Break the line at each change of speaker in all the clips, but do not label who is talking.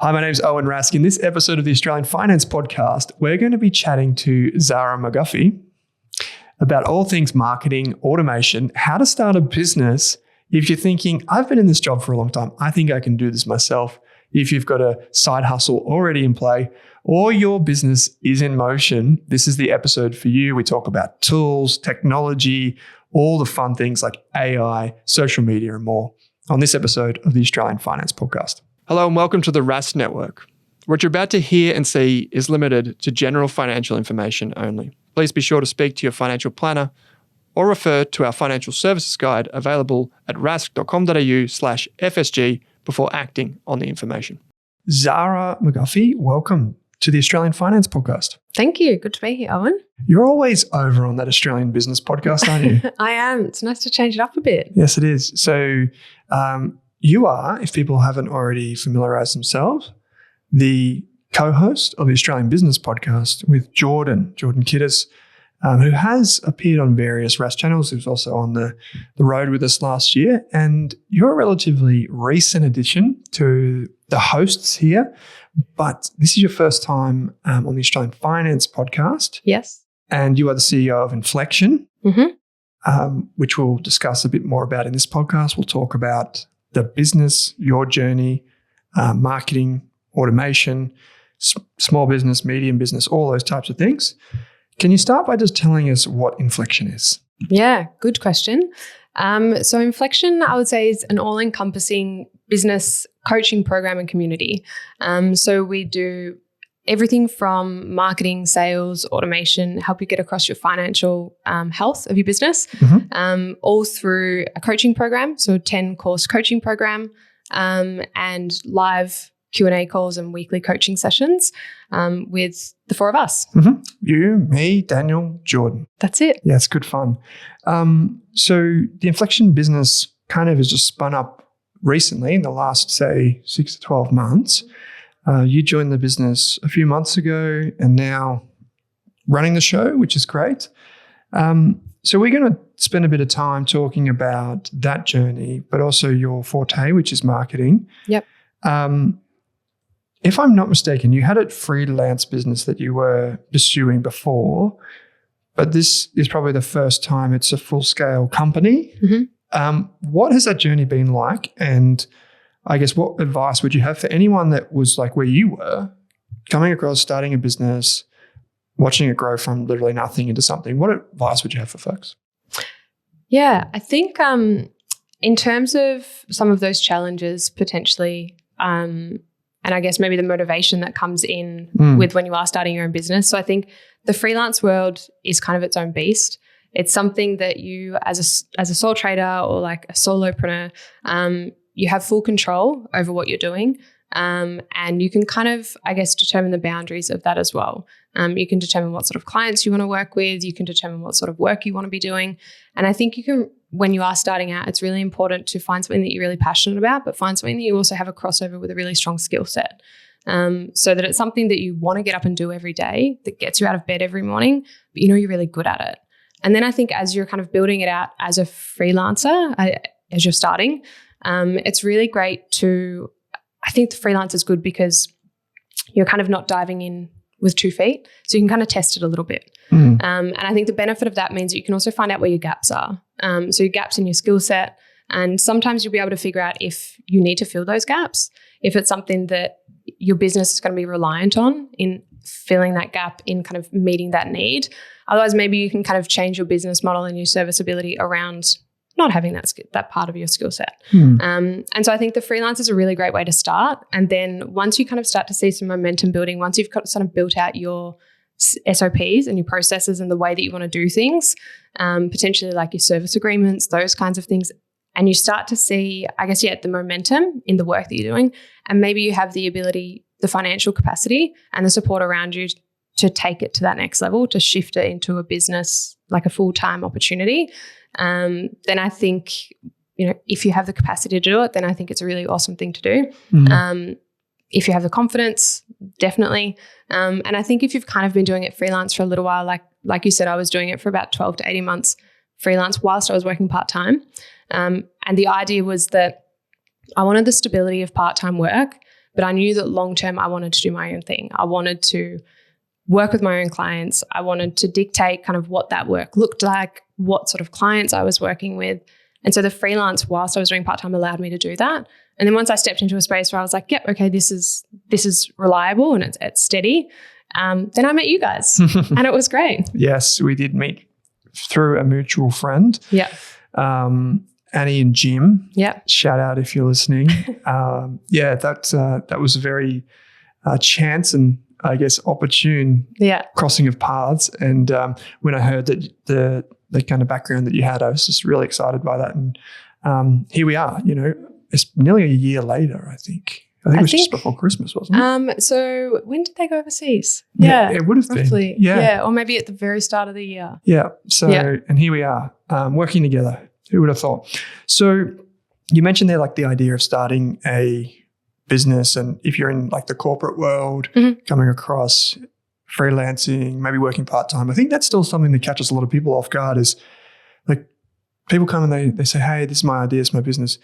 Hi, my name's Owen Rask. In this episode of the Australian Finance Podcast, we're going to be chatting to Zara McGuffie about all things marketing, automation, how to start a business. If you're thinking, I've been in this job for a long time, I think I can do this myself. If you've got a side hustle already in play or your business is in motion, this is the episode for you. We talk about tools, technology, all the fun things like AI, social media, and more on this episode of the Australian Finance Podcast. Hello and welcome to the Rask Network. What you're about to hear and see is limited to general financial information only. Please be sure to speak to your financial planner or refer to our financial services guide available at rask.com.au/FSG before acting on the information. Zara McGuffie, welcome to the Australian Finance Podcast.
Thank you. Good to be here, Owen.
You're always over on that Australian Business Podcast, aren't you?
I am. It's nice to change it up a bit.
Yes, it is. So you are, if people haven't already familiarised themselves, the co-host of the Australian Business Podcast with Jordan Kiddis, who has appeared on various Rask channels. He was also on the road with us last year. And you're a relatively recent addition to the hosts here, but this is your first time on the Australian Finance Podcast.
Yes.
And you are the CEO of Inflection, which we'll discuss a bit more about in this podcast. We'll talk about the business, your journey, marketing, automation, small business, medium business, all those types of things. Can you start by just telling us what Inflection is?
Yeah, good question. So Inflection, I would say, is an all-encompassing business coaching program and community. So we do everything from marketing, sales, automation, help you get across your financial health of your business, all through a coaching program, so a 10-course coaching program, and live Q&A calls and weekly coaching sessions with the four of us.
You, me, Daniel, Jordan.
That's it.
Yeah, it's good fun. So the Inflection business kind of has just spun up recently in the last, say, 6 to 12 months. You joined the business a few months ago and now running the show, which is great. So we're going to spend a bit of time talking about that journey, but also your forte, which is marketing.
Yep.
If I'm not mistaken, you had a freelance business that you were pursuing before, but this is probably the first time it's a full-scale company. What has that journey been like? And I guess what advice would you have for anyone that was like where you were, coming across, starting a business, watching it grow from literally nothing into something? What advice would you have for folks?
Yeah, I think in terms of some of those challenges potentially, and I guess maybe the motivation that comes in with when you are starting your own business. So I think the freelance world is kind of its own beast. It's something that you as a sole trader or like a solopreneur, you have full control over what you're doing. And you can kind of, I guess, determine the boundaries of that as well. You can determine what sort of clients you want to work with. You can determine what sort of work you want to be doing. And I think you can, when you are starting out, it's really important to find something that you're really passionate about, but find something that you also have a crossover with a really strong skill set. So that it's something that you want to get up and do every day, that gets you out of bed every morning, but you know you're really good at it. And then I think as you're kind of building it out as a freelancer, as you're starting, it's really great to, I think the freelance is good because you're kind of not diving in with 2 feet. So you can kind of test it a little bit. And I think the benefit of that means that you can also find out where your gaps are. So your gaps in your skill set. And sometimes you'll be able to figure out if you need to fill those gaps, if it's something that your business is going to be reliant on in filling that gap, in kind of meeting that need. Otherwise, maybe you can kind of change your business model and your serviceability around not having that part of your skill set. And so I think the freelance is a really great way to start. And then once you kind of start to see some momentum building, once you've sort of built out your SOPs and your processes and the way that you want to do things, potentially like your service agreements, those kinds of things, and you start to see, I guess, the momentum in the work that you're doing, and maybe you have the ability, the financial capacity and the support around you to take it to that next level, to shift it into a business, like a full-time opportunity, then I think, if you have the capacity to do it, then I think it's a really awesome thing to do. If you have the confidence, definitely. And I think if you've kind of been doing it freelance for a little while, like you said, I was doing it for about 12 to 18 months freelance whilst I was working part-time. And the idea was that I wanted the stability of part-time work, But I knew that long term, I wanted to do my own thing. I wanted to work with my own clients. I wanted to dictate kind of what that work looked like, what sort of clients I was working with. And so the freelance, whilst I was doing part-time, allowed me to do that. And then once I stepped into a space where I was like, yep, okay, this is reliable and it's steady, then I met you guys and it was great.
Yes, we did meet through a mutual friend.
Yeah.
Annie and Jim.
Yeah.
Shout out if you're listening. That was a very chance and I guess opportune crossing of paths. And when I heard that the kind of background that you had, I was just really excited by that. And here we are, it's nearly a year later, I think. It was just before Christmas, wasn't it?
So when did they go overseas?
Yeah, it would have roughly been.
Yeah, or maybe at the very start of the year.
Yeah. So, and here we are working together. Who would have thought? So you mentioned there like the idea of starting a business, and if you're in like the corporate world, coming across freelancing, maybe working part-time, I think that's still something that catches a lot of people off guard is like people come and they say, hey, this is my idea, it's my business.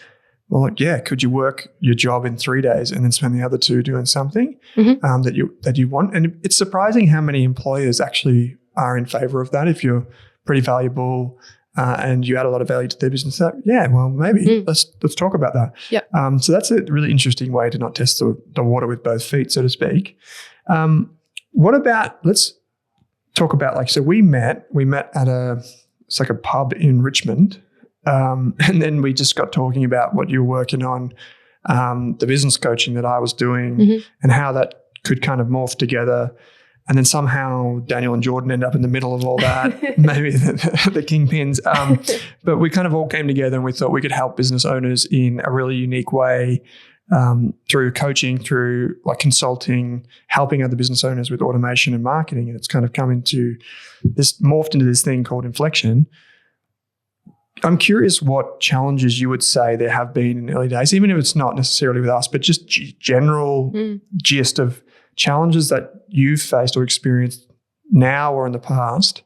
Well, like, yeah, could you work your job in 3 days and then spend the other 2 doing something that you want? And it's surprising how many employers actually are in favor of that. If you're pretty valuable and you add a lot of value to their business, maybe let's talk about that.
Yep.
So that's a really interesting way to not test the water with both feet, so to speak. What about, let's talk about so we met at it's like a pub in Richmond. And then we just got talking about what you were working on, the business coaching that I was doing and how that could kind of morph together. And then somehow Daniel and Jordan end up in the middle of all that, maybe the kingpins. But we kind of all came together and we thought we could help business owners in a really unique way through coaching, through like consulting, helping other business owners with automation and marketing. And it's kind of morphed into this thing called Inflection. I'm curious what challenges you would say there have been in the early days, even if it's not necessarily with us, but just general gist of challenges that you've faced or experienced now or in the past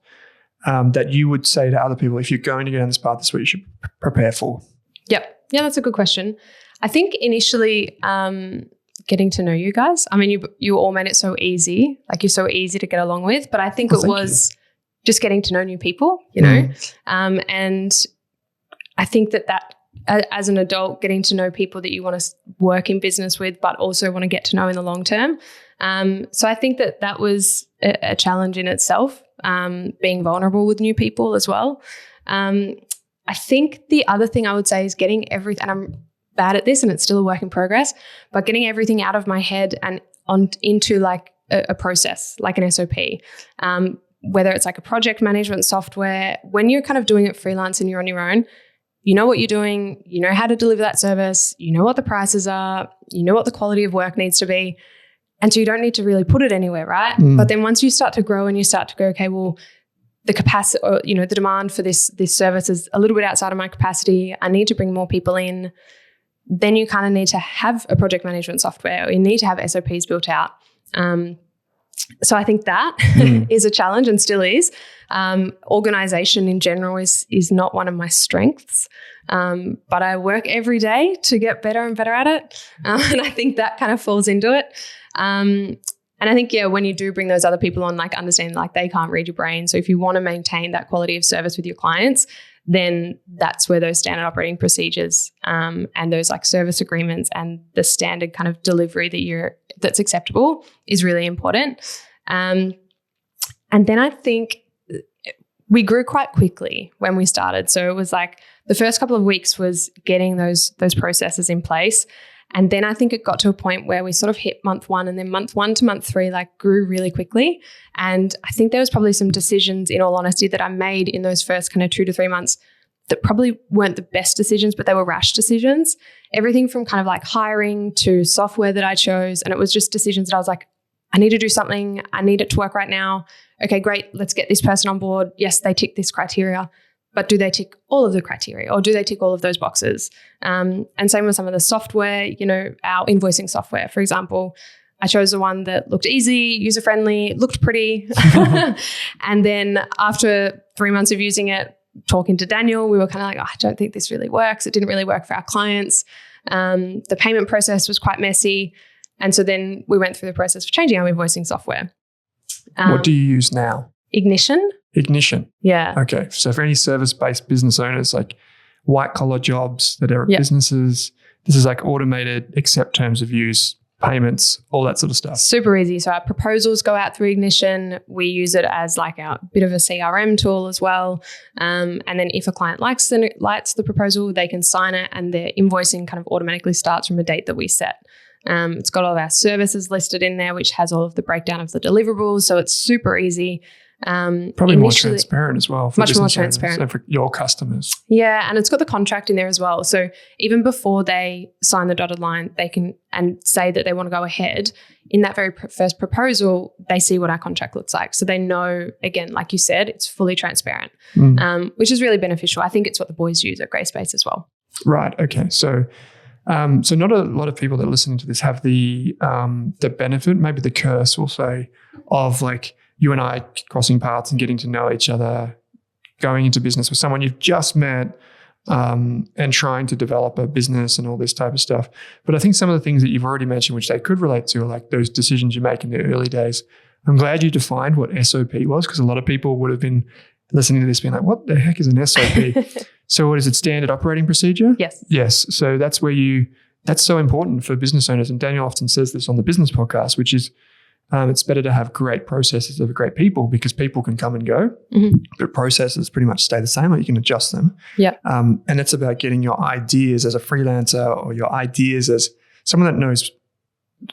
that you would say to other people, if you're going to go down this path, this is what you should prepare for.
Yep. Yeah, that's a good question. I think initially getting to know you guys, I mean, you all made it so easy, like you're so easy to get along with, but I think it was just getting to know new people, and I think that as an adult, getting to know people that you want to work in business with, but also want to get to know in the long term. So I think that was a challenge in itself, being vulnerable with new people as well. I think the other thing I would say is getting everything, and I'm bad at this and it's still a work in progress, but getting everything out of my head and into like a process, like an SOP. Whether it's like a project management software, when you're kind of doing it freelance and you're on your own, you know what you're doing, you know how to deliver that service, you know what the prices are, you know what the quality of work needs to be. And so you don't need to really put it anywhere, right? But then once you start to grow and you start to go, okay, well, the capacity, or, the demand for this service is a little bit outside of my capacity. I need to bring more people in. Then you kind of need to have a project management software, or you need to have SOPs built out. So I think that is a challenge and still is. Organization in general is not one of my strengths, but I work every day to get better and better at it. And I think that kind of falls into it. And I think, when you do bring those other people on, like understand like they can't read your brain. So if you want to maintain that quality of service with your clients, then that's where those standard operating procedures and those like service agreements and the standard kind of delivery that's acceptable is really important. And then I think we grew quite quickly when we started. So it was like the first couple of weeks was getting those processes in place. And then I think it got to a point where we sort of hit month 1, and then month 1 to month 3 like grew really quickly. And I think there was probably some decisions, in all honesty, that I made in those first kind of 2 to 3 months that probably weren't the best decisions, but they were rash decisions. Everything from kind of like hiring to software that I chose. And it was just decisions that I was like, I need to do something. I need it to work right now. Okay, great. Let's get this person on board. Yes, they tick this criteria. But do they tick all of the criteria, or do they tick all of those boxes? And same with some of the software, our invoicing software, for example. I chose the one that looked easy, user-friendly, looked pretty. And then after 3 months of using it, talking to Daniel, we were kind of like, I don't think this really works. It didn't really work for our clients. The payment process was quite messy. And so then we went through the process of changing our invoicing software.
What do you use now?
Ignition. Yeah.
Okay. So for any service-based business owners, like white-collar jobs that are businesses, this is like automated, accept terms of use, payments, all that sort of stuff.
Super easy. So our proposals go out through Ignition. We use it as like our bit of a CRM tool as well. And then if a client likes the proposal, they can sign it and their invoicing kind of automatically starts from a date that we set. It's got all of our services listed in there, which has all of the breakdown of the deliverables. So it's super easy.
Probably more transparent as well. For
much more transparent.
And for your customers.
Yeah, and it's got the contract in there as well. So even before they sign the dotted line, they can and say that they want to go ahead. In that very first proposal, they see what our contract looks like. So they know, again, like you said, it's fully transparent, which is really beneficial. I think it's what the boys use at Grayspace as well.
Right. Okay. So not a lot of people that are listening to this have the benefit, maybe the curse, we'll say, of like you and I crossing paths and getting to know each other, going into business with someone you've just met, and trying to develop a business and all this type of stuff. But I think some of the things that you've already mentioned, which they could relate to, are like those decisions you make in the early days. I'm glad you defined what SOP was, because a lot of people would have been listening to this being like, what the heck is an SOP? So what is it, standard operating procedure?
Yes.
So that's where that's so important for business owners. And Daniel often says this on the business podcast, which is it's better to have great processes over great people, because people can come and go, but processes pretty much stay the same, or you can adjust them.
Yeah.
And it's about getting your ideas as a freelancer or your ideas as someone that knows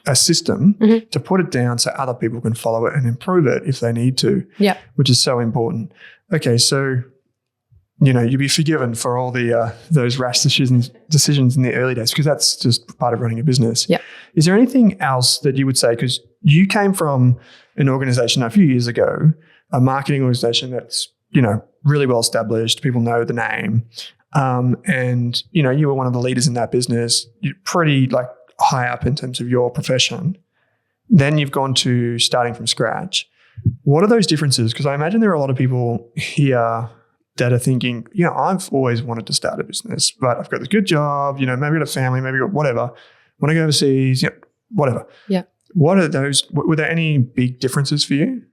a system to put it down so other people can follow it and improve it if they need to, which is so important. Okay, so you'll be forgiven for all the those rash decisions in the early days, because that's just part of running a business.
Yeah.
Is there anything else that you would say, because you came from an organization a few years ago, a marketing organization that's really well established, people know the name, and you were one of the leaders in that business. You're pretty like high up in terms of your profession. Then you've gone to starting from scratch. What are those differences? Because I imagine there are a lot of people here that are thinking, I've always wanted to start a business, but I've got this good job, maybe I've got a family, maybe whatever, want to go overseas, whatever.
Yeah.
What are those? Were there any big differences for you?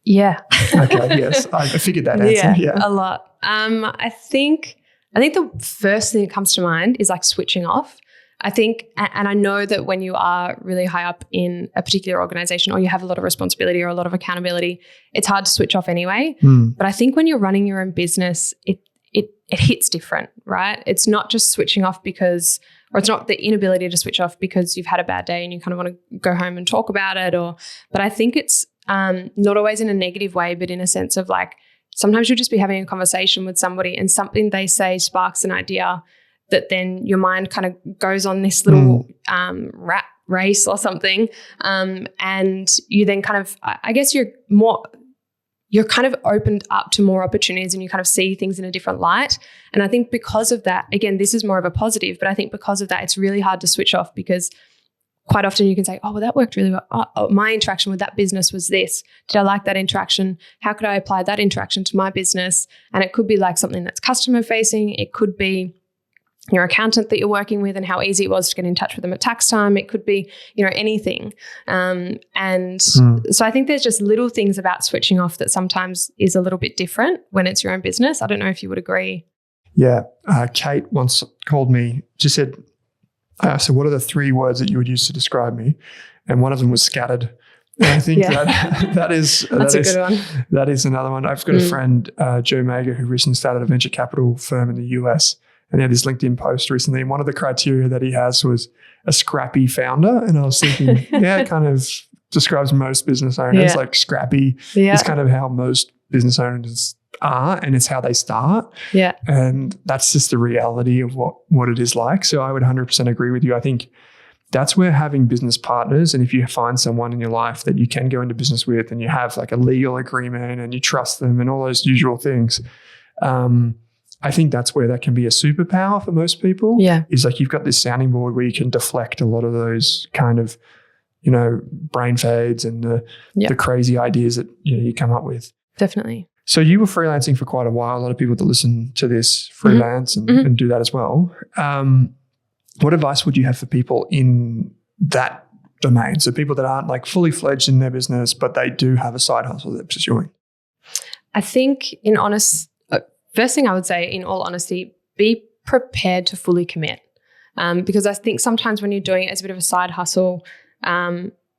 Yeah.
Okay. Yes. I figured that answer. Yeah.
A lot. I think the first thing that comes to mind is like switching off. I think, and I know that when you are really high up in a particular organization, or you have a lot of responsibility or a lot of accountability, it's hard to switch off anyway. But I think when you're running your own business, it hits different, right? It's not just switching off because, or it's not the inability to switch off because you've had a bad day and you kind of want to go home and talk about it, but I think it's not always in a negative way, but in a sense of like, sometimes you'll just be having a conversation with somebody and something they say sparks an idea that then your mind kind of goes on this little rat race or something. And you then kind of, I guess you're kind of opened up to more opportunities and you kind of see things in a different light. And I think because of that, again, this is more of a positive, but I think because of that, it's really hard to switch off, because quite often you can say, oh, well, that worked really well. Oh, my interaction with that business was this. Did I like that interaction? How could I apply that interaction to my business? And it could be like something that's customer facing. It could be your accountant that you're working with and how easy it was to get in touch with them at tax time. It could be, anything. So I think there's just little things about switching off that sometimes is a little bit different when it's your own business. I don't know if you would agree.
Yeah. Kate once called me, just said, so what are the 3 words that you would use to describe me? And one of them was scattered. And I think that is a good one. That is another one. I've got a friend, Joe Mager, who recently started a venture capital firm in the US. And he had this LinkedIn post recently, and one of the criteria that he has was a scrappy founder. And I was thinking, it kind of describes most business owners, like scrappy is kind of how most business owners are, and it's how they start.
Yeah.
And that's just the reality of what it is like. So I would 100% agree with you. I think that's where having business partners, and if you find someone in your life that you can go into business with and you have like a legal agreement and you trust them and all those usual things, I think that's where that can be a superpower for most people.
Yeah.
Is like you've got this sounding board where you can deflect a lot of those kind of, brain fades and the crazy ideas that you come up with.
Definitely.
So you were freelancing for quite a while. A lot of people that listen to this freelance and do that as well. What advice would you have for people in that domain. So people that aren't like fully fledged in their business, but they do have a side hustle they're pursuing.
I think first thing I would say, in all honesty, be prepared to fully commit. Because I think sometimes when you're doing it as a bit of a side hustle,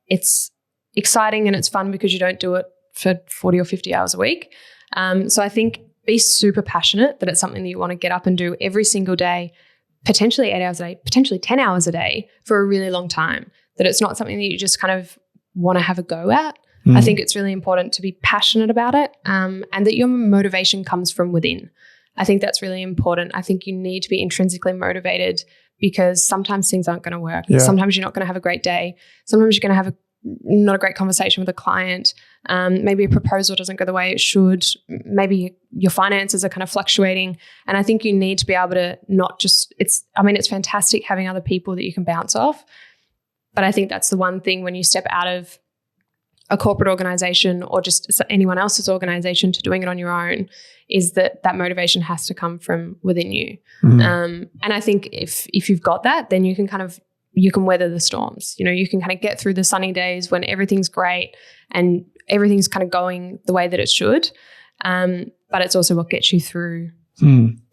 it's exciting and it's fun because you don't do it for 40 or 50 hours a week. So I think be super passionate that it's something that you want to get up and do every single day, potentially 8 hours a day, potentially 10 hours a day for a really long time, that it's not something that you just kind of want to have a go at. I think it's really important to be passionate about it, and that your motivation comes from within. I think that's really important. I think you need to be intrinsically motivated because sometimes things aren't going to work. Yeah. Sometimes you're not going to have a great day. Sometimes you're going to have not a great conversation with a client. Maybe a proposal doesn't go the way it should. Maybe your finances are kind of fluctuating. And I think you need to be able to it's fantastic having other people that you can bounce off. But I think that's the one thing when you step out of a corporate organization or just anyone else's organization to doing it on your own, is that motivation has to come from within you. And I think if you've got that, then you can weather the storms. You can kind of get through the sunny days when everything's great and everything's kind of going the way that it should. But it's also what gets you through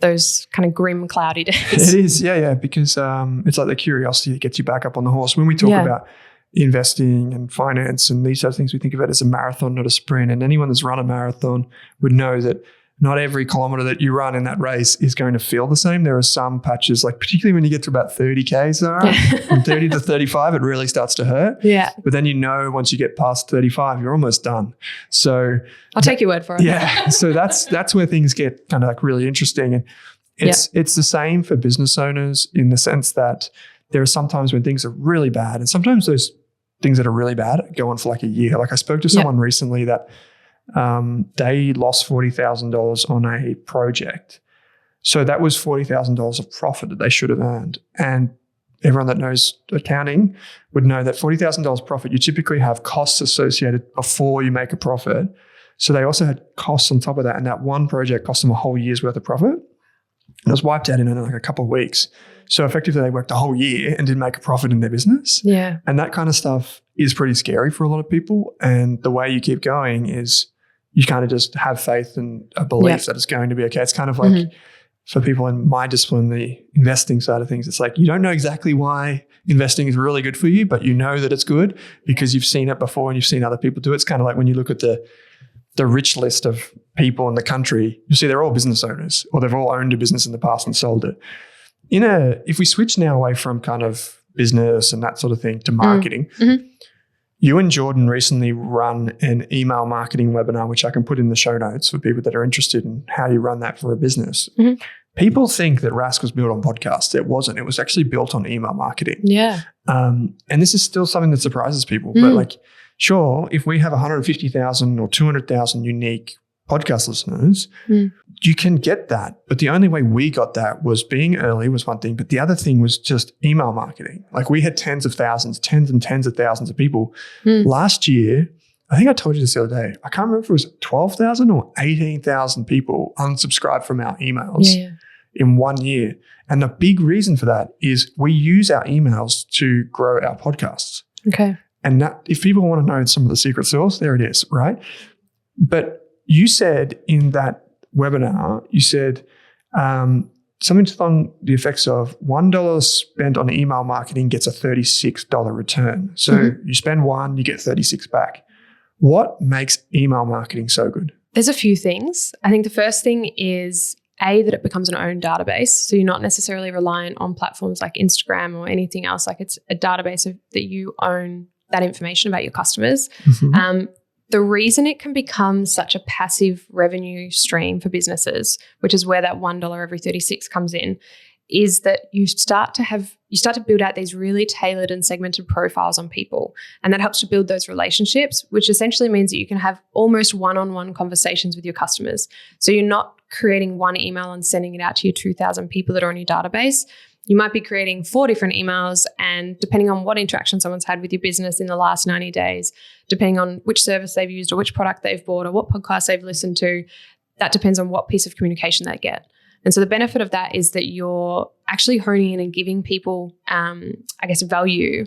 those kind of grim, cloudy days.
It is, yeah, because it's like the curiosity that gets you back up on the horse. When we talk about investing and finance and these types of things, we think of it as a marathon, not a sprint. And anyone that's run a marathon would know that not every kilometer that you run in that race is going to feel the same. There are some patches, like particularly when you get to about 30K, Zara, from 30 to 35, it really starts to hurt.
Yeah.
But then once you get past 35, you're almost done. So
I'll take your word for it.
Yeah. So that's where things get kind of like really interesting. And it's the same for business owners in the sense that there are some times when things are really bad, and sometimes those things that are really bad go on for like a year. Like I spoke to someone recently that they lost $40,000 on a project. So that was $40,000 of profit that they should have earned. And everyone that knows accounting would know that $40,000 profit, you typically have costs associated before you make a profit. So they also had costs on top of that. And that one project cost them a whole year's worth of profit. And it was wiped out in like a couple of weeks. So effectively they worked a whole year and didn't make a profit in their business.
Yeah.
And that kind of stuff is pretty scary for a lot of people. And the way you keep going is you kind of just have faith and a belief that it's going to be okay. It's kind of like for people in my discipline, the investing side of things, it's like you don't know exactly why investing is really good for you, but you know that it's good because you've seen it before and you've seen other people do it. It's kind of like when you look at the rich list of people in the country, you see they're all business owners or they've all owned a business in the past and sold it. If we switch now away from kind of business and that sort of thing to marketing, you and Jordan recently run an email marketing webinar, which I can put in the show notes for people that are interested in how you run that for a business. People think that Rask was built on podcasts. It wasn't. It was actually built on email marketing.
Yeah.
And this is still something that surprises people. But like, sure, if we have 150,000 or 200,000 unique podcast listeners, you can get that. But the only way we got that was being early was one thing. But the other thing was just email marketing. Like we had tens and tens of thousands of people. Last year, I think I told you this the other day, I can't remember if it was 12,000 or 18,000 people unsubscribed from our emails in 1 year. And the big reason for that is we use our emails to grow our podcasts.
Okay.
And that, if people want to know some of the secret sauce, there it is, right? But you said in that webinar, you said something on the effects of $1 spent on email marketing gets a $36 return. So you spend $1, you get $36 back. What makes email marketing so good?
There's a few things. I think the first thing is that it becomes an own database. So you're not necessarily reliant on platforms like Instagram or anything else. Like it's a database that you own that information about your customers. The reason it can become such a passive revenue stream for businesses, which is where that $1 every 36 comes in, is that you start to build out these really tailored and segmented profiles on people. And that helps to build those relationships, which essentially means that you can have almost one-on-one conversations with your customers. So you're not creating one email and sending it out to your 2,000 people that are on your database. You might be creating 4 different emails, and depending on what interaction someone's had with your business in the last 90 days, depending on which service they've used or which product they've bought or what podcast they've listened to, that depends on what piece of communication they get. And so the benefit of that is that you're actually honing in and giving people, value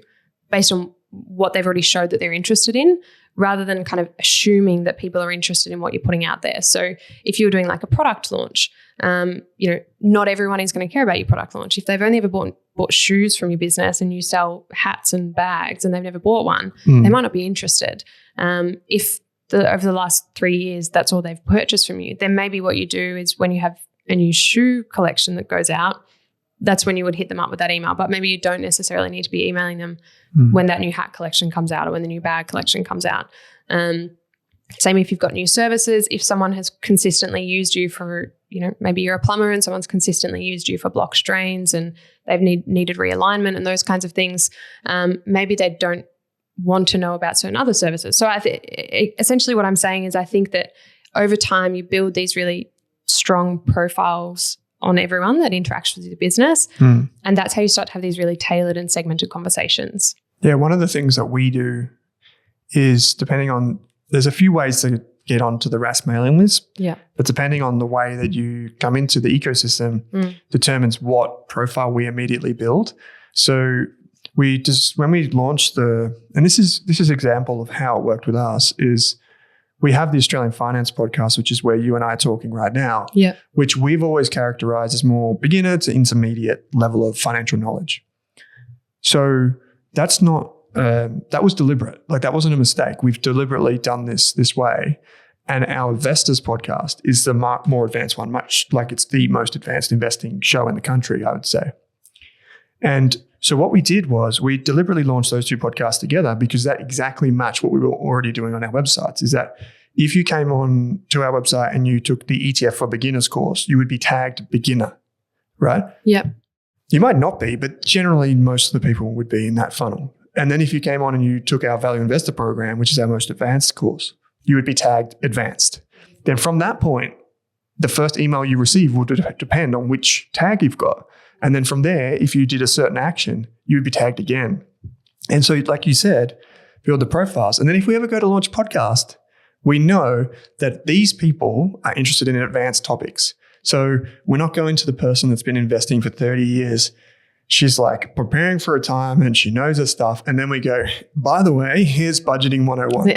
based on what they've already showed that they're interested in, rather than kind of assuming that people are interested in what you're putting out there. So if you're doing like a product launch, not everyone is going to care about your product launch. If they've only ever bought shoes from your business and you sell hats and bags and they've never bought one, they might not be interested. If over the last 3 years, that's all they've purchased from you, then maybe what you do is when you have a new shoe collection that goes out, that's when you would hit them up with that email. But maybe you don't necessarily need to be emailing them when that new hat collection comes out or when the new bag collection comes out. Same if you've got new services. If someone has consistently used you for, maybe you're a plumber and someone's consistently used you for block strains and they've needed realignment and those kinds of things, maybe they don't want to know about certain other services. So essentially what I'm saying is I think that over time you build these really strong profiles on everyone that interacts with your business. And that's how you start to have these really tailored and segmented conversations.
Yeah, one of the things that we do is there's a few ways to get onto the Rask mailing list. Yeah. But depending on the way that you come into the ecosystem determines what profile we immediately build. So when we launched and this is example of how it worked with us, is we have the Australian Finance Podcast, which is where you and I are talking right now, which we've always characterized as more beginner to intermediate level of financial knowledge. So that's not, that was deliberate. Like that wasn't a mistake. We've deliberately done this way. And our Investors podcast is the more advanced one, much like it's the most advanced investing show in the country, I would say. And so what we did was we deliberately launched those two podcasts together because that exactly matched what we were already doing on our websites, is that if you came on to our website and you took the ETF for Beginners course, you would be tagged beginner, right?
Yep.
You might not be, but generally most of the people would be in that funnel. And then if you came on and you took our Value Investor program, which is our most advanced course, you would be tagged advanced. Then from that point, the first email you receive would depend on which tag you've got. And then from there, if you did a certain action, you would be tagged again. And so, like you said, build the profiles. And then if we ever go to launch a podcast, we know that these people are interested in advanced topics. So we're not going to the person that's been investing for 30 years. She's like preparing for retirement. She knows her stuff. And then we go, by the way, here's budgeting 101.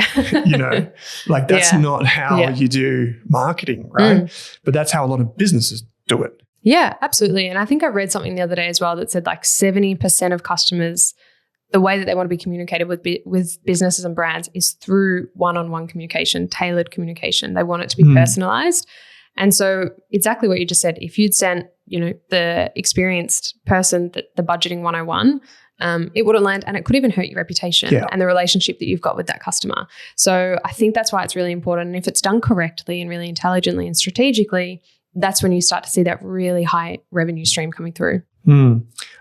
That's not how you do marketing, right? But that's how a lot of businesses do it.
Yeah, absolutely. And I think I read something the other day as well that said like 70% of customers, the way that they want to be communicated with businesses and brands is through one-on-one communication, tailored communication. They want it to be personalized. And so exactly what you just said, if you'd sent, the experienced person the budgeting 101, it wouldn't land and it could even hurt your reputation and the relationship that you've got with that customer. So I think that's why it's really important. And if it's done correctly and really intelligently and strategically, that's when you start to see that really high revenue stream coming through.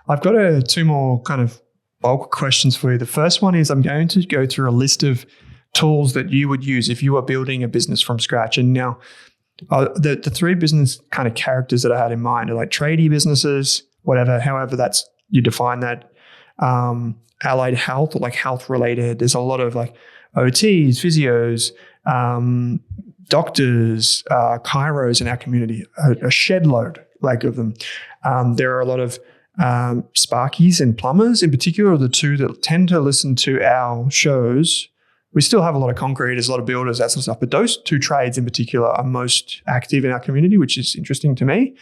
I've got two more kind of bulk questions for you. The first one is I'm going to go through a list of tools that you would use if you were building a business from scratch. And now the three business kind of characters that I had in mind are like tradie businesses, however you define that, allied health or like health related. There's a lot of like OTs, physios, doctors, chiros in our community, a shed load of them. There are a lot of sparkies and plumbers in particular are the two that tend to listen to our shows. We still have a lot of concreters, a lot of builders, that sort of stuff. But those two trades in particular are most active in our community, which is interesting to me.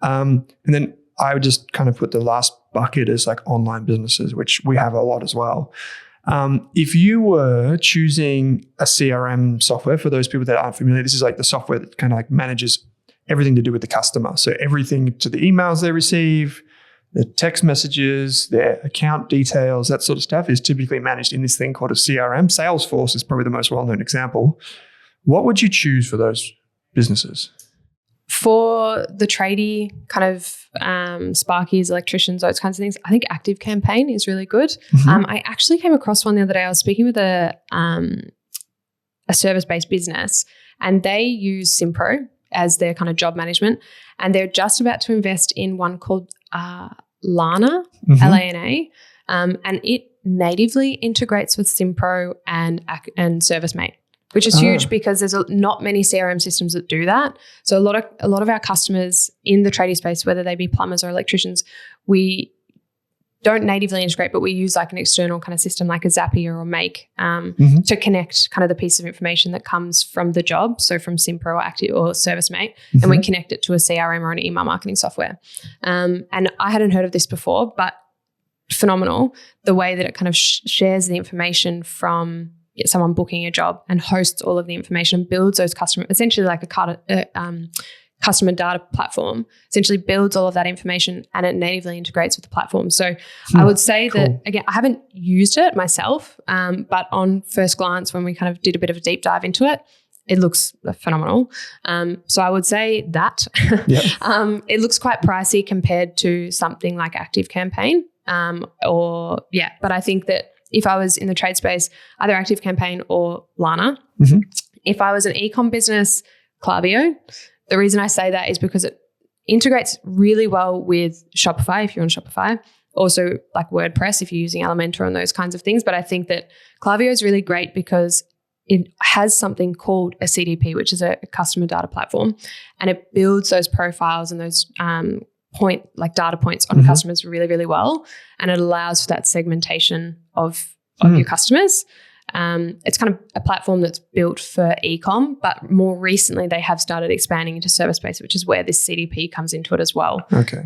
And then I would just kind of put the last bucket as like online businesses, which we have a lot as well. If you were choosing a CRM software, for those people that aren't familiar, this is like the software that kind of like manages everything to do with the customer. So everything to the emails they receive, the text messages, their account details, that sort of stuff is typically managed in this thing called a CRM. Salesforce is probably the most well-known example. What would you choose for those businesses?
For the tradie kind of sparkies, electricians, those kinds of things, I think ActiveCampaign is really good. I actually came across one the other day. I was speaking with a service-based business and they use Simpro as their kind of job management. And they're just about to invest in one called Lana, Lana. And it natively integrates with Simpro and ServiceMate, which is huge because there's not many CRM systems that do that. So a lot of our customers in the tradie space, whether they be plumbers or electricians, don't natively integrate, but we use like an external kind of system like a Zapier or Make to connect kind of the piece of information that comes from the job. So from Simpro or Active or ServiceMate, and we connect it to a CRM or an email marketing software. And I hadn't heard of this before, but phenomenal. The way that it kind of shares the information from someone booking a job and hosts all of the information, builds those essentially like a customer data platform, essentially builds all of that information and it natively integrates with the platform. So I would say that, again, I haven't used it myself, but on first glance, when we kind of did a bit of a deep dive into it, it looks phenomenal. So I would say that it looks quite pricey compared to something like ActiveCampaign. But I think that if I was in the trade space, either ActiveCampaign or Lana, if I was an e-com business, Klaviyo. The reason I say that is because it integrates really well with Shopify if you're on Shopify, also like WordPress if you're using Elementor and those kinds of things. But I think that Klaviyo is really great because it has something called a CDP, which is a customer data platform, and it builds those profiles and those data points on customers really, really well, and it allows for that segmentation of your customers. It's kind of a platform that's built for e-com, but more recently they have started expanding into service-based, which is where this CDP comes into it as well.
Okay.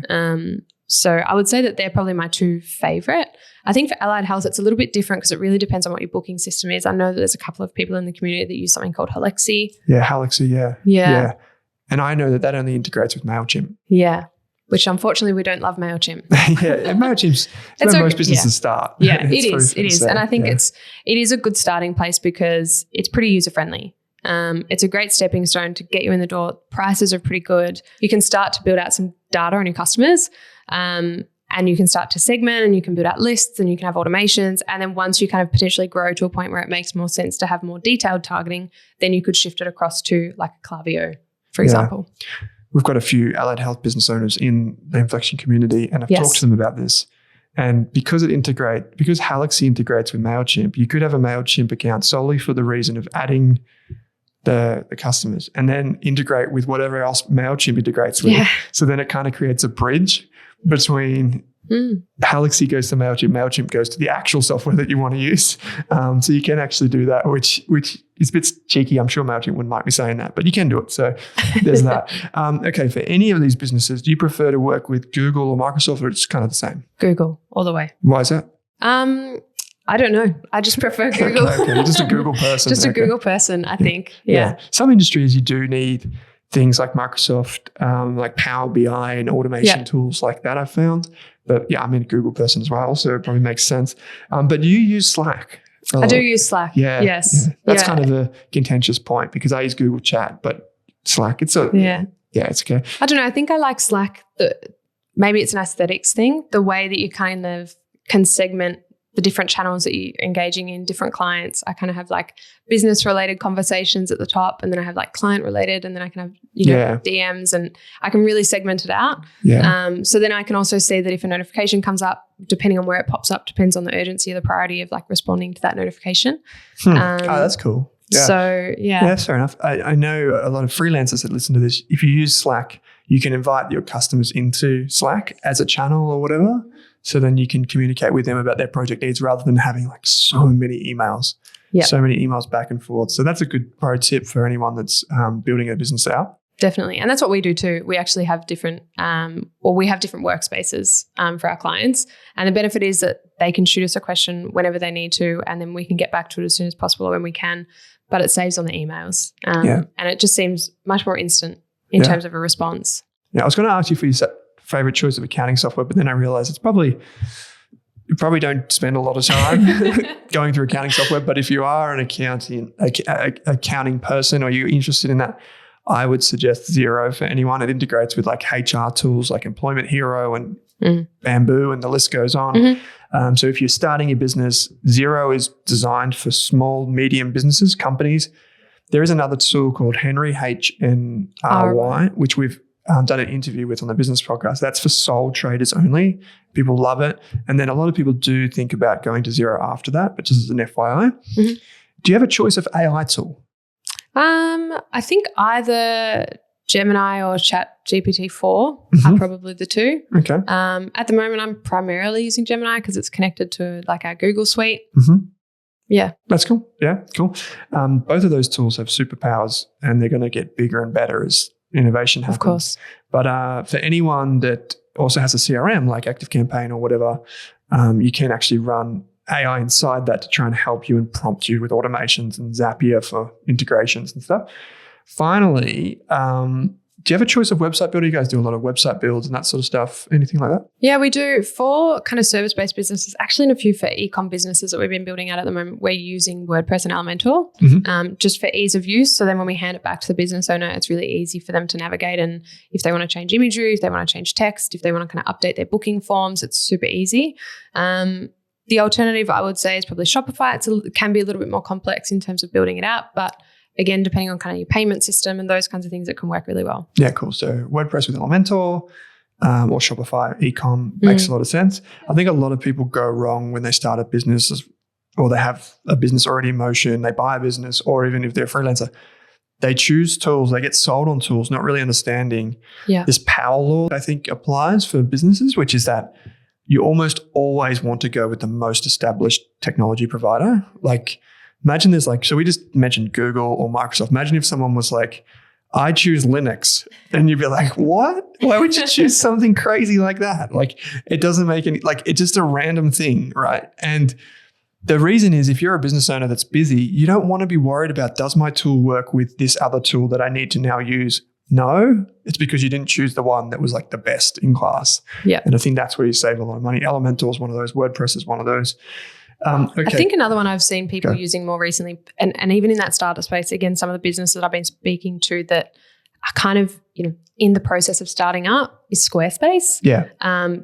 So I would say that they're probably my two favorite. I think for allied health, it's a little bit different because it really depends on what your booking system is. I know that there's a couple of people in the community that use something called Halexi.
Yeah, Halexi, yeah. And I know that only integrates with MailChimp.
Yeah. Which unfortunately we don't love MailChimp.
And MailChimp's where most businesses start.
Yeah, it is. And I think it is a good starting place because it's pretty user-friendly. It's a great stepping stone to get you in the door. Prices are pretty good. You can start to build out some data on your customers, and you can start to segment and you can build out lists and you can have automations. And then once you kind of potentially grow to a point where it makes more sense to have more detailed targeting, then you could shift it across to like a Klaviyo, for example.
We've got a few allied health business owners in the Inflection community, and I've talked to them about this. And because Halexi integrates with MailChimp, you could have a MailChimp account solely for the reason of adding the customers and then integrate with whatever else MailChimp integrates with. So then it kind of creates a bridge between Halexi goes to MailChimp, MailChimp goes to the actual software that you want to use. So you can actually do that, which is a bit cheeky. I'm sure MailChimp wouldn't like me saying that, but you can do it. So there's that. Okay, for any of these businesses, do you prefer to work with Google or Microsoft, or it's kind of the same?
Google, all the way.
Why is that?
I don't know. I just prefer Google.
Okay. You're just a Google person.
A Google person, I think. Yeah.
Some industries you do need things like Microsoft, like Power BI and automation tools like that, I've found. But yeah, I'm a Google person as well, so it probably makes sense. But do you use Slack?
I do use Slack.
Yeah.
Yes.
Yeah. That's kind of a contentious point because I use Google Chat, but Slack, it's it's okay.
I don't know. I think I like Slack. Maybe it's an aesthetics thing, the way that you kind of can segment the different channels that you're engaging in, different clients. I kind of have like business related conversations at the top, and then I have like client related, and then I can have DMs, and I can really segment it out. So then I can also see that if a notification comes up, depending on where it pops up, depends on the urgency or the priority of like responding to that notification.
That's cool. Yeah.
So
that's fair enough. I know a lot of freelancers that listen to this. If you use Slack, you can invite your customers into Slack as a channel or whatever. So then you can communicate with them about their project needs rather than having like so many emails back and forth. So that's a good pro tip for anyone that's building a business out.
Definitely. And that's what we do too. We actually have different workspaces for our clients. And the benefit is that they can shoot us a question whenever they need to, and then we can get back to it as soon as possible or when we can. But it saves on the emails. And it just seems much more instant in terms of a response. Yeah,
I was going to ask you for your favorite choice of accounting software, but then I realized you probably don't spend a lot of time going through accounting software. But if you are an accounting person or you're interested in that, I would suggest Xero for anyone. It integrates with like HR tools like Employment Hero and Bamboo, and the list goes on. So if you're starting a business, Xero is designed for small, medium businesses, companies. There is another tool called Henry, HNRY, which we've done an interview with on the business podcast. That's for sole traders only. People love it. And then a lot of people do think about going to Xero after that, but just as an FYI. Do you have a choice of AI tool?
I think either Gemini or ChatGPT-4 are probably the two.
Okay.
At the moment, I'm primarily using Gemini because it's connected to like our Google Suite. Yeah.
That's cool. Yeah, cool. Both of those tools have superpowers and they're going to get bigger and better as innovation happens.
Of course.
But for anyone that also has a CRM like ActiveCampaign or whatever, you can actually run AI inside that to try and help you and prompt you with automations and Zapier for integrations and stuff. Finally, do you have a choice of website builder? You guys do a lot of website builds and that sort of stuff. Anything like that?
Yeah, we do. For kind of service-based businesses, actually and a few for e-com businesses that we've been building out at the moment, we're using WordPress and Elementor just for ease of use. So then when we hand it back to the business owner, it's really easy for them to navigate. And if they want to change imagery, if they want to change text, if they want to kind of update their booking forms, it's super easy. The alternative, I would say, is probably Shopify. It can be a little bit more complex in terms of building it out, but again, depending on kind of your payment system and those kinds of things, it can work really well.
Yeah, cool. So WordPress with Elementor or Shopify e-com makes a lot of sense. I think a lot of people go wrong when they start a business or they have a business already in motion, they buy a business, or even if they're a freelancer, they choose tools, they get sold on tools, not really understanding this power law I think applies for businesses, which is that you almost always want to go with the most established technology provider. Like, imagine there's so we just mentioned Google or Microsoft. Imagine if someone was like, I choose Linux. And you'd be like, what? Why would you choose something crazy like that? Like, it doesn't make any, it's just a random thing, right? And the reason is if you're a business owner that's busy, you don't want to be worried about, does my tool work with this other tool that I need to now use? No, it's because you didn't choose the one that was the best in class.
Yeah.
And I think that's where you save a lot of money. Elementor is one of those. WordPress is one of those. Okay.
I think another one I've seen people using more recently, and even in that startup space, again, some of the businesses that I've been speaking to that are kind of, in the process of starting up is Squarespace.
Yeah.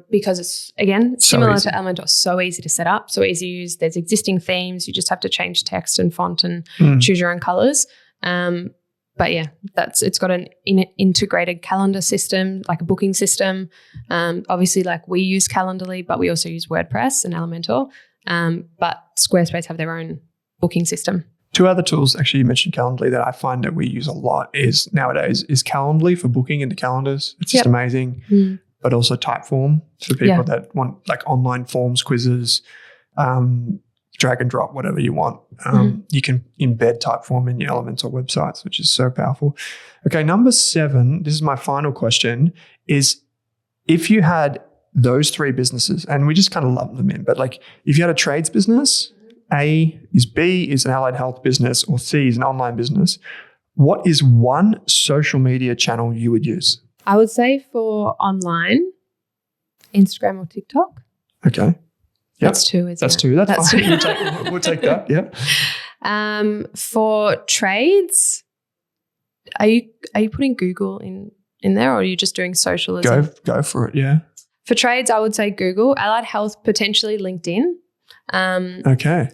Because it's, again, similar to Elementor, so easy to set up, so easy to use. There's existing themes. You just have to change text and font and choose your own colors. But yeah, it's got an integrated calendar system, like a booking system. Obviously, we use Calendly, but we also use WordPress and Elementor. But Squarespace have their own booking system.
Two other tools, actually, you mentioned Calendly, that I find that we use a lot nowadays is Calendly for booking into calendars. It's just amazing. But also Typeform for people that want online forms, quizzes, drag and drop, whatever you want. You can embed Typeform in your Elementor websites, which is so powerful. Okay, number 7, this is my final question, is if you had those 3 businesses, and we just kind of lump them in, but if you had a trades business, B is an allied health business, or C is an online business, what is one social media channel you would use?
I would say for online, Instagram or TikTok.
Okay. Yep.
That's 2, isn't it?
That's 2. That's fine. We'll take that. Yeah.
For trades, are you putting Google in there, or are you just doing social?
Go for it. Yeah.
For trades, I would say Google, allied health, potentially LinkedIn.
Okay.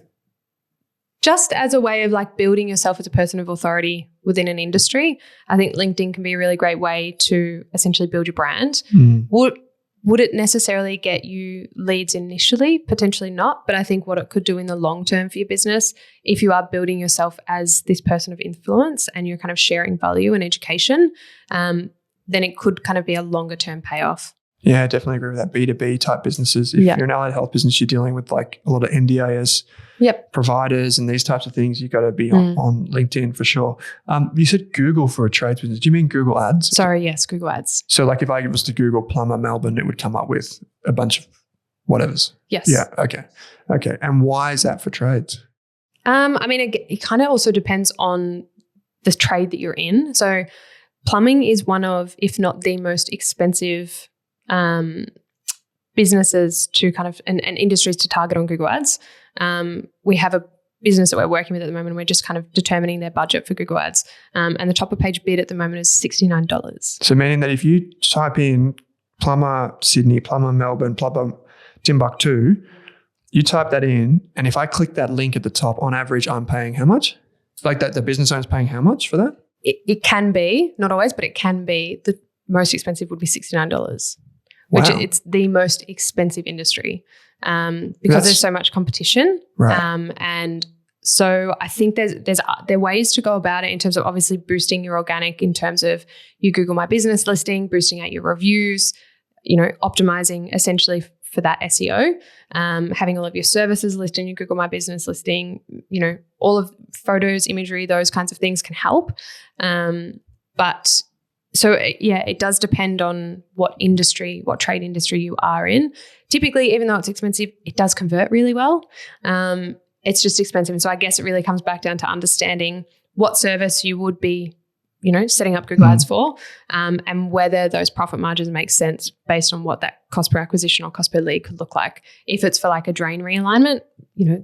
Just as a way of building yourself as a person of authority within an industry, I think LinkedIn can be a really great way to essentially build your brand. Would it necessarily get you leads initially? Potentially not. But I think what it could do in the long term for your business, if you are building yourself as this person of influence and you're kind of sharing value and education, then it could kind of be a longer term payoff.
Yeah, I definitely agree with that. B2B type businesses. If you're an allied health business, you're dealing with a lot of NDIS providers and these types of things. You've got to be on LinkedIn for sure. You said Google for a trades business. Do you mean Google Ads?
Sorry, yes, Google Ads.
So if I was to Google plumber Melbourne, it would come up with a bunch of whatevers.
Yes.
Yeah, okay. And why is that for trades?
It kind of also depends on the trade that you're in. So plumbing is one of, if not the most expensive businesses to kind of and industries to target on Google Ads. We have a business that we're working with at the moment. We're just kind of determining their budget for Google Ads. And the top of page bid at the moment is $69.
So meaning that if you type in plumber Sydney, plumber Melbourne, plumber Timbuktu, you type that in, and if I click that link at the top, on average, I'm paying how much? The business owner's paying how much for that?
It can be, not always, but it can be. The most expensive would be $69. Which it's the most expensive industry because there's so much competition.
Right.
And So I think there are ways to go about it in terms of obviously boosting your organic in terms of your Google My Business listing, boosting out your reviews, optimizing essentially for that SEO, having all of your services listed in your Google My Business listing, all of photos, imagery, those kinds of things can help. But so yeah, it does depend on what trade industry you are in. Typically, even though it's expensive, it does convert really well. It's just expensive. And so I guess it really comes back down to understanding what service you would be, setting up Google Ads for, and whether those profit margins make sense based on what that cost per acquisition or cost per lead could look like. If it's for like a drain realignment,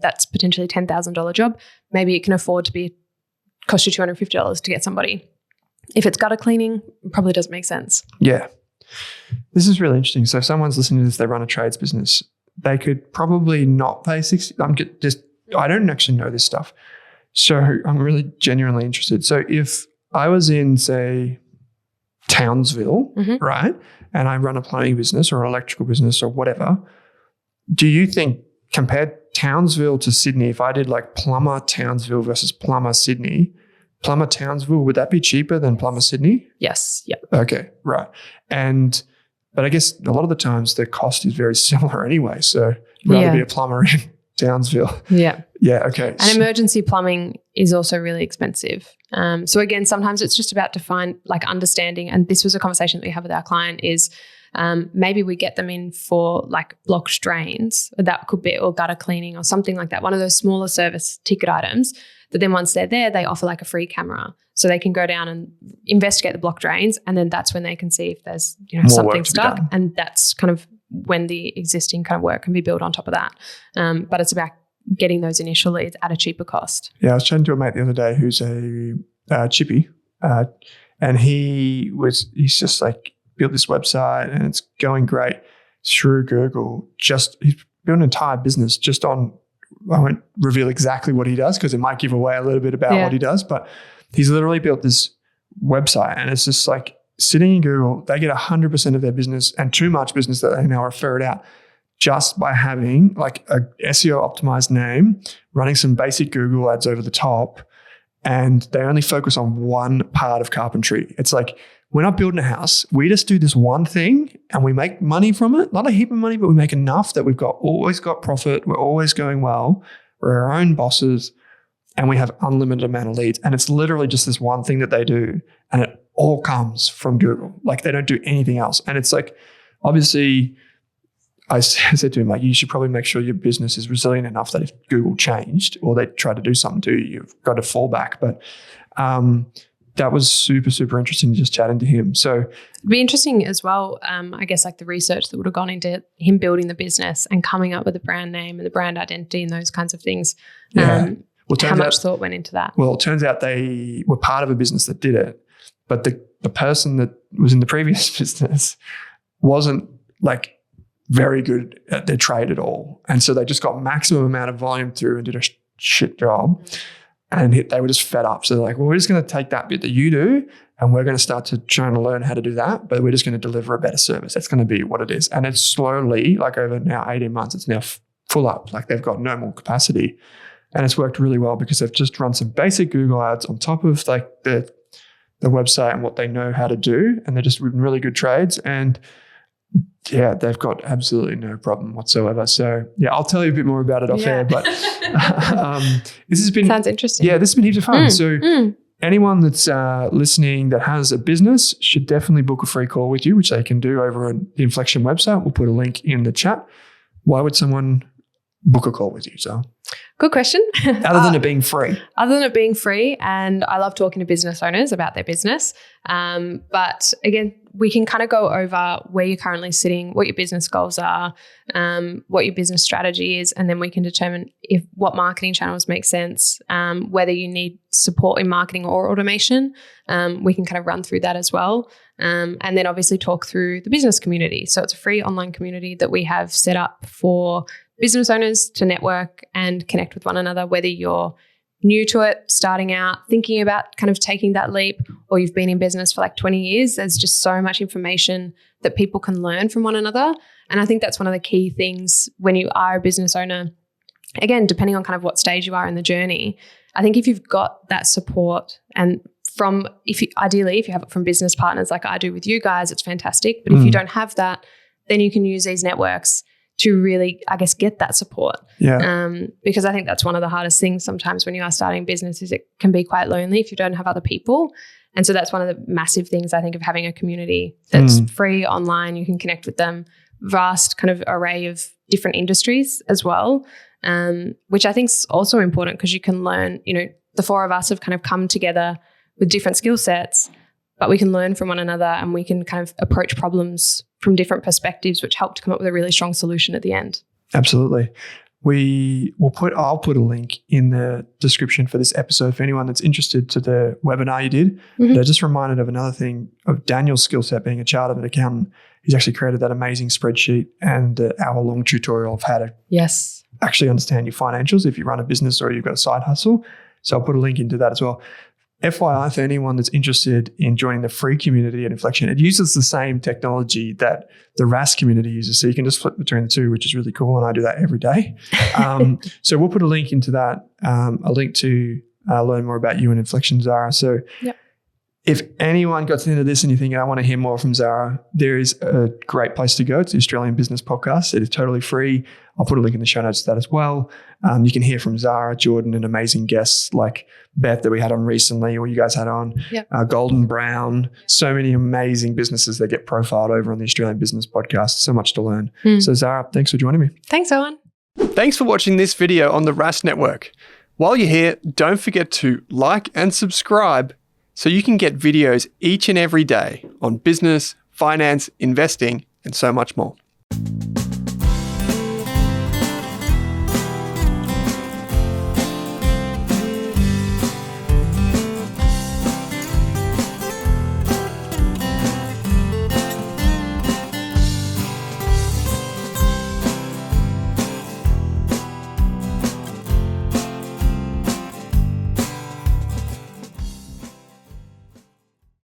that's potentially a $10,000 job. Maybe it can afford to cost you $250 to get somebody. If it's gutter cleaning, it probably doesn't make sense.
Yeah. This is really interesting. So if someone's listening to this, they run a trades business, they could probably not pay $60. I don't actually know this stuff. So I'm really genuinely interested. So if I was in, say, Townsville, right, and I run a plumbing business or an electrical business or whatever, do you think compared Townsville to Sydney, if I did like plumber Townsville versus plumber Sydney, plumber Townsville, would that be cheaper than plumber Sydney?
Yes. Yep. Okay.
Right. But I guess a lot of the times the cost is very similar anyway. So you'd rather be a plumber in Townsville.
Yeah.
Yeah. Okay.
And emergency plumbing is also really expensive. So again, sometimes it's just about understanding. And this was a conversation that we have with our client is maybe we get them in for like blocked drains, that could be, or gutter cleaning or something like that. One of those smaller service ticket items that then once they're there, they offer like a free camera. So they can go down and investigate the blocked drains. And then that's when they can see if there's something stuck. And that's kind of when the existing kind of work can be built on top of that. But it's about getting those initial leads at a cheaper cost.
Yeah, I was chatting to a mate the other day who's a chippy, and he's just like built this website and it's going great through Google. He's built an entire business just on, I won't reveal exactly what he does because it might give away a little bit about what he does, but he's literally built this website and it's just like sitting in Google. They get 100% of their business and too much business that they now refer it out just by having like a SEO optimized name, running some basic Google ads over the top, and they only focus on one part of carpentry. It's like, we're not building a house. We just do this one thing and we make money from it. Not a heap of money, but we make enough that we've always got profit. We're always going well. We're our own bosses and we have unlimited amount of leads. And it's literally just this one thing that they do. And it all comes from Google. Like they don't do anything else. And it's like, obviously, I said to him, like, you should probably make sure your business is resilient enough that if Google changed or they try to do something to you, you've got to fall back. But that was super, super interesting just chatting to him. So
it'd be interesting as well, I guess, like the research that would have gone into him building the business and coming up with a brand name and the brand identity and those kinds of things.
Yeah.
How much thought went into that?
Well, it turns out they were part of a business that did it, but the person that was in the previous business wasn't like very good at their trade at all. And so they just got maximum amount of volume through and did a shit job. And they were just fed up. So they're like, well, we're just going to take that bit that you do and we're going to start to try and learn how to do that, but we're just going to deliver a better service. That's going to be what it is. And it's slowly, like over now 18 months, it's now full up. Like they've got no more capacity. And it's worked really well because they've just run some basic Google ads on top of like the website and what they know how to do. And they're just in really good trades. And yeah, they've got absolutely no problem whatsoever. So yeah, I'll tell you a bit more about it off air, but this has been—
Sounds interesting.
Yeah, this has been heaps of fun. So anyone that's listening that has a business should definitely book a free call with you, which they can do over on the Inflection website. We'll put a link in the chat. Why would someone book a call with you, so?
Good question.
Other than it being free.
Other than it being free, and I love talking to business owners about their business. But again, we can kind of go over where you're currently sitting, what your business goals are, what your business strategy is, and then we can determine what marketing channels make sense, whether you need support in marketing or automation. We can kind of run through that as well. And then obviously talk through the business community. So it's a free online community that we have set up for business owners to network and connect with one another, whether you're new to it, starting out, thinking about kind of taking that leap, or you've been in business for like 20 years. There's just so much information that people can learn from one another. And I think that's one of the key things when you are a business owner again, depending on kind of what stage you are in the journey, I think if you've got that support and ideally, if you have it from business partners like I do with you guys, it's fantastic. But if you don't have that, then you can use these networks to really, I guess, get that support.
Yeah.
Because I think that's one of the hardest things sometimes when you are starting business is it can be quite lonely if you don't have other people. And so that's one of the massive things I think of having a community that's free online. You can connect with them, vast kind of array of different industries as well, which I think is also important because you can learn, the four of us have kind of come together with different skill sets, but we can learn from one another and we can kind of approach problems from different perspectives, which help to come up with a really strong solution at the end.
Absolutely. I'll put a link in the description for this episode for anyone that's interested to the webinar you did. But I just reminded of another thing of Daniel's skill set being a chartered accountant. He's actually created that amazing spreadsheet and the hour-long tutorial of how to actually understand your financials if you run a business or you've got a side hustle. So I'll put a link into that as well. FYI, for anyone that's interested in joining the free community at Inflection, it uses the same technology that the Rask community uses. So you can just flip between the two, which is really cool. And I do that every day. So we'll put a link into that, a link to learn more about you and Inflection, Zara. So if anyone got to the end of this and you think, I want to hear more from Zara, there is a great place to go. It's the Australian Business Podcast. It is totally free. I'll put a link in the show notes to that as well. You can hear from Zara, Jordan, and amazing guests like Beth that we had on recently, or you guys had on, Golden Brown. So many amazing businesses that get profiled over on the Australian Business Podcast. So much to learn. So Zara, thanks for joining me.
Thanks, Owen.
Thanks for watching this video on the Rask Network. While you're here, don't forget to like and subscribe so you can get videos each and every day on business, finance, investing, and so much more.